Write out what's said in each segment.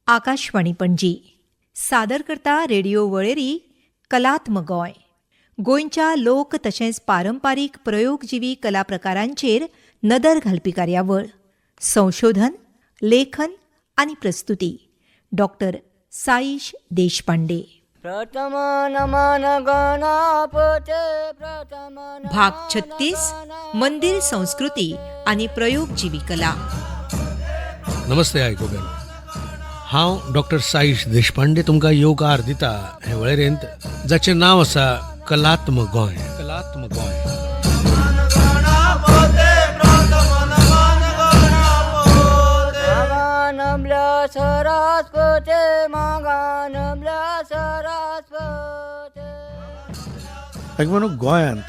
आकाशवाणी पणजी सादर करता रेडिओ वळेरी कलात्म गोंय. गोंयच्या लोक तशेंच पारंपारीक प्रयोगजिवी कला प्रकारांचेर नदर घालपी कार्यावळ. संशोधन, लेखन आनी प्रस्तुती डॉक्टर साईश देशपांडे. भाग 36 मंदिर संस्कृती आनी प्रयोगजिवी कला. नमस्ते आयकोगण, हांव डॉक्टर साईश देशपांडे तुमकां येवकार दिता हे वळेरेंत जाचें नांव आसा कलात्म गोंय. कलात्म गोंय म्हणून गोंयांत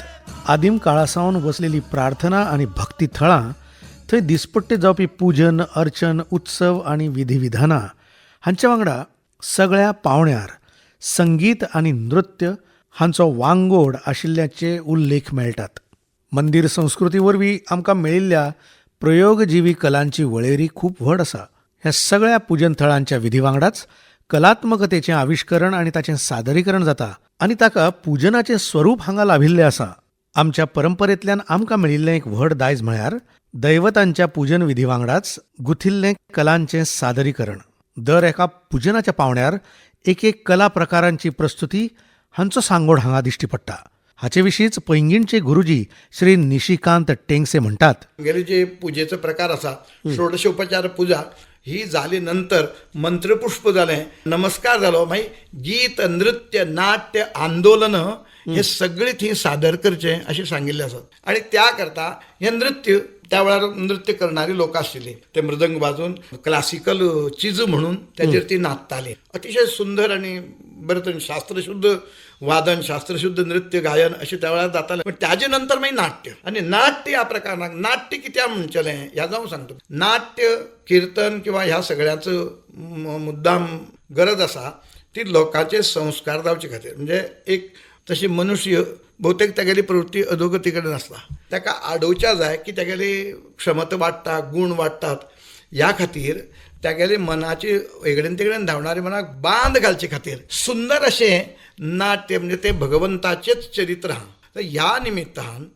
आदीम काळासावन वसलेली प्रार्थना आनी भक्ती थळां, थंय दिसपट्टे जावपी पुजन, अर्चन, उत्सव आनी विधिविधानां हांचे वांगडा सगळ्या पावण्यार संगीत आनी नृत्य हांचो वांगोड आशिल्ल्याचे उल्लेख मेळटात. मंदिर संस्कृती वरवीं आमकां मेळिल्ल्या प्रयोगजिवी कलांची वळेरी खूब व्हड आसा. ह्या सगळ्या पुजन थळांच्या विधी वांगडाच कलात्मकतेचें आविश्करण आनी ताचें सादरीकरण जाता आनी ताका पुजनाचें स्वरूप हांगा लाभिल्लें आसा. आमच्या परंपरेंतल्यान आमकां मेळिल्लें एक व्हड दायज म्हळ्यार दैवतांच्या पुजन विधी वांगडाच गुथिल्लें कलांचें सादरीकरण. दर एका पुजनाच्या पावण्यार एक कला प्रकारांची प्रस्तुती हांचो सांगोड हांगा दिश्टी पडटा. हाचे विशींच पैंगीणचे गुरुजी श्री निशिकांत टेंगसे म्हणटात, गेले जे पूजेचे प्रकार आसा, षोडशोपचार पुजा ही जाली नंतर मंत्रपुष्प जालें, नमस्कार जालो, मागीर गीत, नृत्य, नाट्य, आंदोलन हे सगळे थंय सादर करचें अशें सांगिल्लें आसा. आनी त्या करता हें नृत्य, त्या वेळार नृत्य करणारी लोक आशिल्लीं, ते मृदंग वाजोवन क्लासिकल चीज म्हणून त्याचेर ती नाचतालीं. अतिशय सुंदर आनी बरे तरेन शास्त्रशुद्ध वादन, शास्त्रशुद्ध नृत्य, गायन अशें त्या वेळार जातालें. पण ताजे नंतर मागीर नाट्य, आनी नाट्य ह्या प्रकाराक नाट्य कित्याक म्हणचलें ह्या जावं सांगता. नाट्य, किर्तन किंवा ह्या सगळ्याचो मुद्दाम गरज आसा ती लोकांचे संस्कार जावचे खातीर. म्हणजे एक तशी मनुष्य बहुतेक तेगेली प्रवृत्ती अधोगती कडेन आसता, ताका आडोवच्या जाय की तेगेली क्षमता वाडटा, गुण वाडटात. ह्या खातीर तेगेले मनाची वेगळेन तेगडेन धांवणारे मनाक बांद घालचे खातीर सुंदर अशें नाट्य, म्हणजे ते भगवंताचेच चरित्र आहा. तर ह्या निमित्तान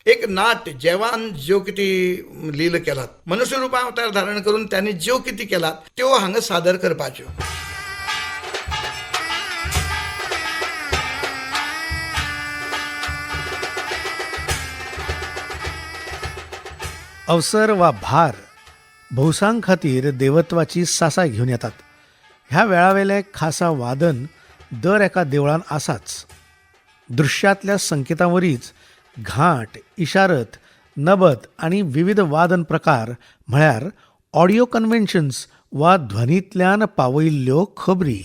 एक नाट्य, जेवान ज्यो कितें लील केलात, मनुष्य रुपां अवतार धारण करून त्यांनी ज्यो कितें केलात त्यो हांगा सादर करपाच्यो. अवसर वा भार भौसांग खातीर देवत्वाची सासाय घेवन येतात. ह्या वेळावेलें खासा वादन दर एका देवळान आसाच. दृश्यांतल्या संकेतां वरीच घांट, इशारत, नबत आनी विविध वादन प्रकार म्हळ्यार ऑडिओ कन्व्हेन्शन्स वा ध्वनींतल्यान पावयिल्ल्यो खबरी.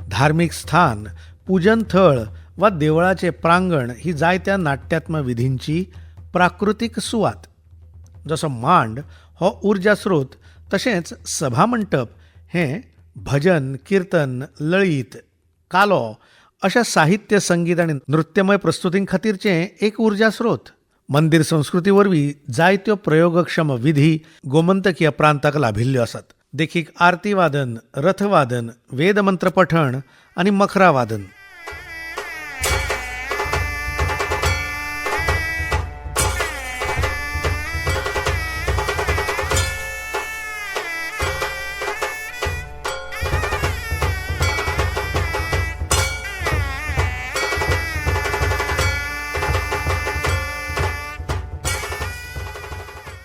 धार्मिक स्थान, पूजन थळ वा देवळाचे प्रांगण ही जायत्या नाट्यात्म विधींची प्राकृतीक सुवात. जसो मांड हो उर्जा स्रोत, तशेंच सभामंटप हें भजन, कीर्तन, लळीत, कालो अशा साहित्य, संगीत आनी नृत्यमय प्रस्तुतीं खातीरचें एक उर्जा स्रोत. मंदिर संस्कृती वरवीं जायत्यो प्रयोगक्षम विधी गोमंतकीय प्रांताक लाभिल्ल्यो आसात. देखीक आरती वादन, रथवादन, वेदमंत्र पठण आनी मखरा वादन.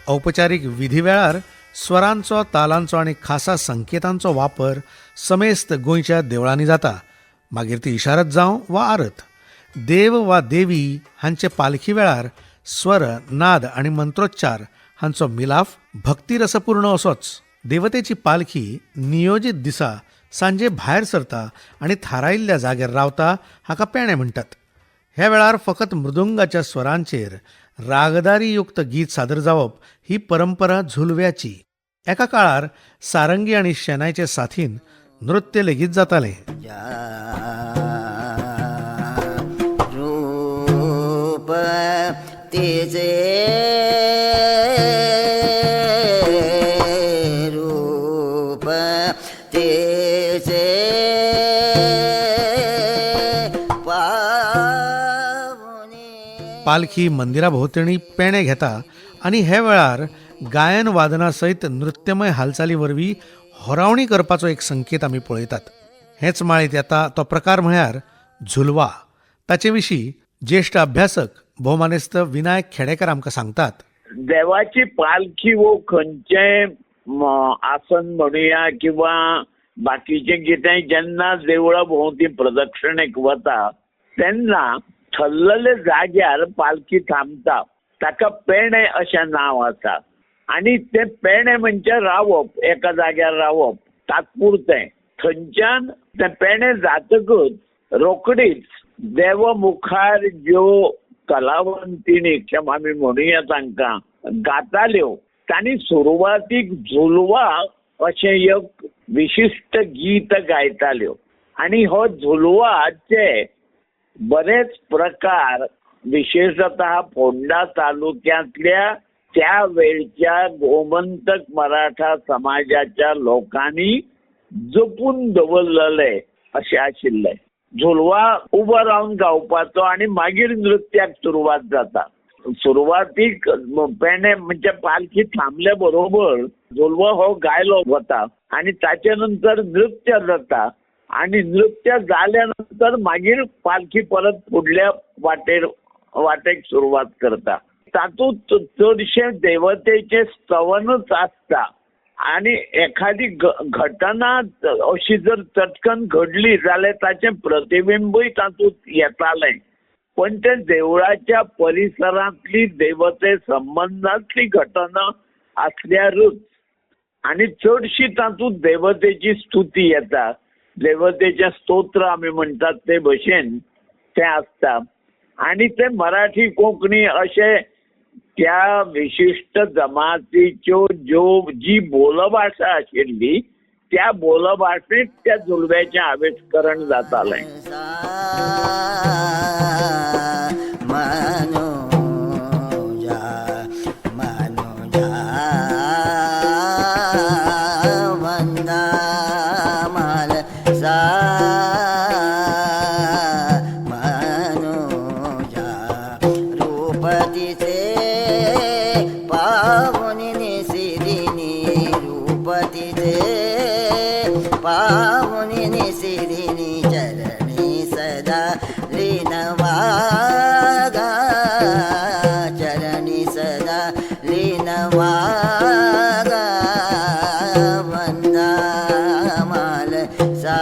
औपचारीक विधी वेळार स्वरांचो, तालांचो आनी खासा संकेतांचो वापर समेस्त गोंयच्या देवळांनी जाता. मागीर ती इशारत जावं वा आरत. देव वा देवी हांचे पालखी वेळार स्वर, नाद आनी मंत्रोच्चार हांचो मिलाफ भक्तिरसपूर्ण असोच. देवतेची पालखी नियोजीत दिसा सांजे भायर सरता आनी थारायिल्ल्या जाग्यार रावता, हाका पेणे म्हणटात. ह्या वेळार फकत मृदुंगाच्या स्वरांचेर रागदारी युक्त गीत सादर जावप ही परंपरा झुलव्याची. एका काळार सारंगी आनी शेनायचे साथीन नृत्य लेगीत जातालें. रूप तिचे रूप तिचे पावनी. पालखी मंदिराभोवतणी पेणे घेता आनी हे वेळार गायन वादना सयत नृत्यमय हालचाली वरवीं होरावणी करपाचो एक संकेत आमी पळयतात. हेच माळेंत येता तो प्रकार म्हळ्यार झुलवा. ताचे विशीं ज्येश्ठ अभ्यासक भौमानेस्त विनायक खेडेकर आमकां सांगतात. देवाची पालखी वो खंयचेय आसन म्हणुया किंवा बाकीचें कितेंय जेन्ना देवळा भोंवती प्रदक्षिणेक वता तेन्ना थल्लले जाग्यार पालखी थांबता. ताका पेणे अशें नांव आसा. आनी ते पेणे म्हणजे रावप, एका जाग्यार रावप तात्पुरतें. थंयच्यान ते पेणे जातकच रोखडीच देव मुखार ज्यो कलावंतिणी किंवा आमी म्हणुया तांकां गाताल्यो तांणी सुरवातीक झुलवा अशें एक विशिश्ट गीत गायताल्यो. आनी हो झुलवाचे बरेच प्रकार विशेषतः फोंडा तालुक्यांतल्या त्या वेळच्या गोमंतक मराठा समाजाच्या लोकांनी जपून दवरलेले अशें आशिल्ले. झुलवा उबो रावन गावपाचो आनी मागीर नृत्याक सुरवात जाता. सुरवातीक पेणे म्हणजे पालखी थांबले बरोबर झुलवा हो गायलो वता आनी ताचे नंतर नृत्य जाता आनी नृत्य जाल्या नंतर मागीर पालखी परत फुडल्या वाटेक सुरवात करता. तातूंत चडशे देवतेचे स्तवनच आसता आनी एखादी घटना अशी जर चटकन घडली जाल्यार ताचें प्रतिबिंबूय तातूंत येतालें. पण ते देवळाच्या परिसरांतली देवते संबंदांतली घटना आसल्यारूच आनी चडशी तातूंत देवतेची स्तुती येता. देवतेचें स्तोत्र आमी म्हणटात ते भशेन तें आसता. आनी ते मराठी कोंकणी अशे त्या विशिश्ट जमातीच्यो जी बोलभाशा आशिल्ली त्या बोलभाशेंत त्या झुलव्याचें आविष्करण जातालें. पावनी सिरिनी चरणी सदा लीनवा चरणी सदा लीनवा वंदा माल सा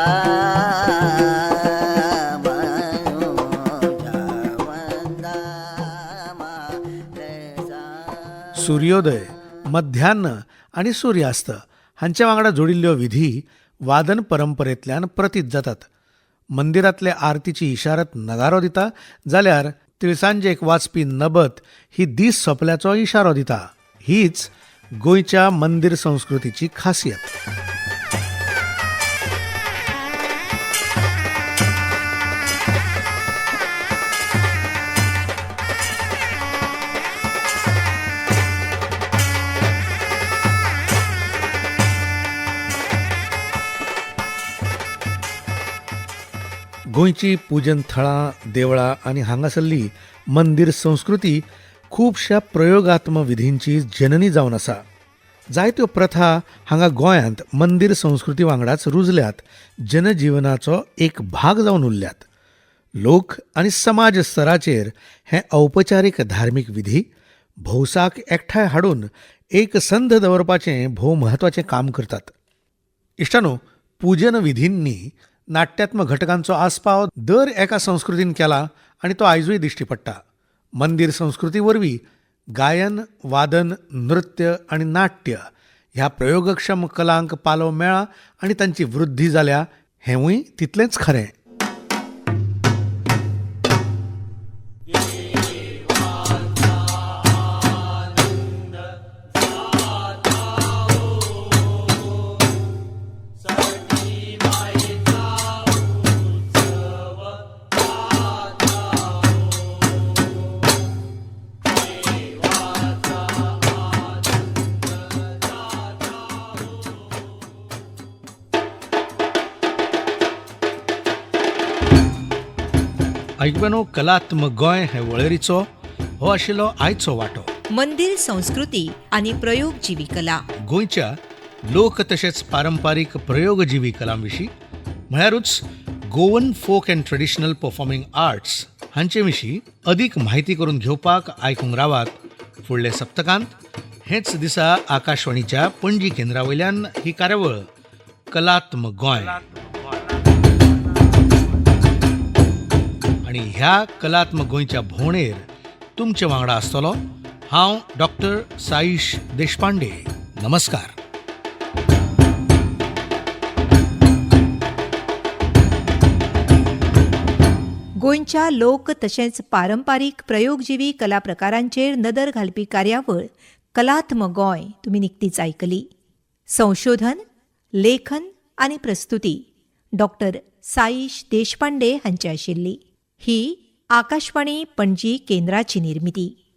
सूर्योदय, मध्यान्न आनी सूर्यास्त हांच्या वांगडा जोडिल्ल्यो विधी वादन परंपरेंतल्यान प्रतीत जातात. मंदिरांतले आरतीची इशारत नगारो दिता जाल्यार तिळसांजेक वाजपी नबत ही दीस सोंपल्याचो इशारो दिता. हीच गोंयच्या मंदिर संस्कृतीची खासियत. गोंयची पूजन थळां, देवळां आनी हांगासरली मंदिर संस्कृती खुबश्या प्रयोगात्मक विधींची जननी जावन आसा. जायत्यो प्रथा हांगा गोंयांत मंदिर संस्कृती वांगडाच रुजल्यात, जनजिवनाचो एक भाग जावन उरल्यात. लोक आनी समाज स्तराचेर हे औपचारीक धार्मीक विधी भौसाक एकठांय हाडून एक संद दवरपाचें भोव म्हत्वाचें काम करतात. इश्टानो, पूजन विधींनी नाट्यात्मक घटकांचो आस्पाव दर एका संस्कृतीन केला आनी तो आयजूय दिश्टी पडटा. मंदिर संस्कृती वरवीं गायन, वादन, नृत्य आनी नाट्य ह्या प्रयोगक्षम कलांक पालव मेळ्ळा आनी तांची वृद्धी जाल्या हेंवूय तितलेंच खरें. आयकून कलात्मक गोंय हे वळेरीचो हो आशिल्लो आयचो वांटो. मंदिर संस्कृती आनी प्रयोगजिवी कला. गोंयच्या लोक तशेंच पारंपारीक प्रयोगजिवी कलां विशीं म्हळ्यारूच Goan folk and traditional performing arts हांचे विशीं अदीक म्हायती करून घेवपाक आयकूंक रावात फुडले सप्तकांत. हेच दिसा आकाशवाणीच्या पणजी केंद्रा वयल्यान ही कार्यावळ कलात्मक गोंय. आनी ह्या कलात्मक गोंयच्या भोंवडेर तुमचे वांगडा आसतलो हांव डॉक्टर साईश देशपांडे. नमस्कार. गोंयच्या लोक तशेंच पारंपारीक प्रयोगजिवी कला प्रकारांचेर नदर घालपी कार्यावळ कलात्मक गोंय तुमी निकतीच आयकली. संशोधन, लेखन आनी प्रस्तुती डॉक्टर साईश देशपांडे हांची आशिल्ली. ही आकाशवाणी पणजी केंद्राची निर्मिती.